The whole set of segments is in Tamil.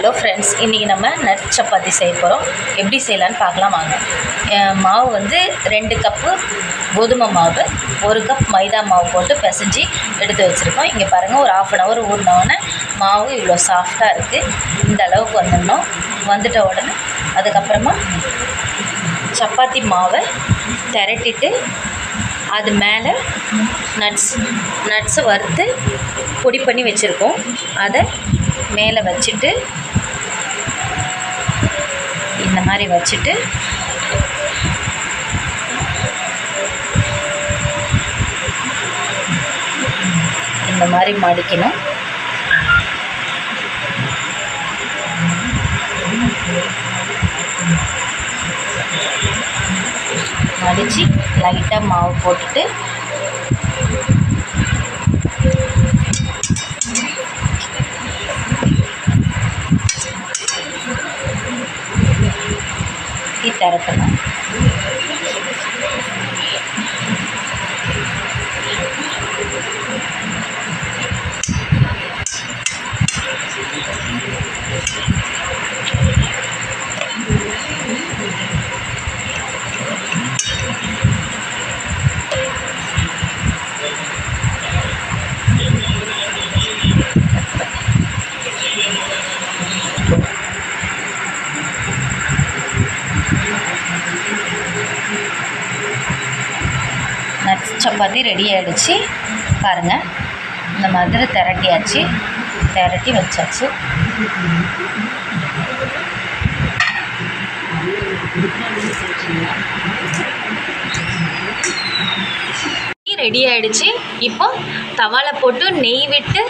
ஹலோ ஃப்ரெண்ட்ஸ், இன்றைக்கி நம்ம நட்ஸ் சப்பாத்தி செய்ய போகிறோம். எப்படி செய்யலான்னு பார்க்கலாம் வாங்க. மாவு வந்து 2 கப்பு கோதுமை மாவு, 1 கப் மைதா மாவு போட்டு பிசைஞ்சு எடுத்து வச்சுருக்கோம். இங்கே பாருங்கள், ஒரு 1/2 அன் ஹவர் ஊறினோடனே மாவு இவ்வளோ சாஃப்டாக இருக்குது. இந்த அளவுக்கு வந்துட்ட உடனே அதுக்கப்புறமா சப்பாத்தி மாவை திரட்டிட்டு அது மேலே நட்ஸை வறுத்து பொடி பண்ணி வச்சுருக்கோம். அதை மேலே வச்சுட்டு இந்த மாதிரி வச்சுட்டு இந்த மாதிரி மடிக்கணும். மடித்து லைட்டாக மாவு போட்டுட்டு திரட்டணும். நட்ஸ் சப்பாத்தி ரெடி ஆகிடுச்சு. பாருங்கள், இந்த மாதிரி திரட்டி வச்சாச்சு. ரெடி ஆகிடுச்சு. இப்போ தவாவில் போட்டு நெய் விட்டு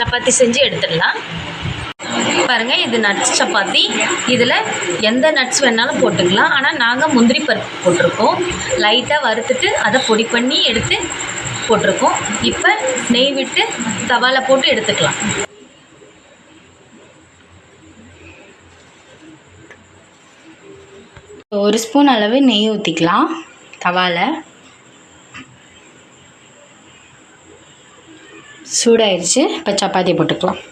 சப்பாத்தி செஞ்சு எடுத்துடலாம். பாருங்கள், இது நட்ஸ் சப்பாத்தி. இதில் எந்த நட்ஸ் வேணாலும் போட்டுக்கலாம். ஆனால் நாங்கள் முந்திரி பருப்பு போட்டிருக்கோம். லைட்டாக வறுத்துட்டு அதை பொடி பண்ணி எடுத்து போட்டிருக்கோம். இப்போ நெய் விட்டு தவாவில் போட்டு எடுத்துக்கலாம். ஒரு ஸ்பூன் அளவு நெய் ஊற்றிக்கலாம். தவாவில் சூடாயிடுச்சு. இப்போ சப்பாத்தி போட்டுக்கலாம்.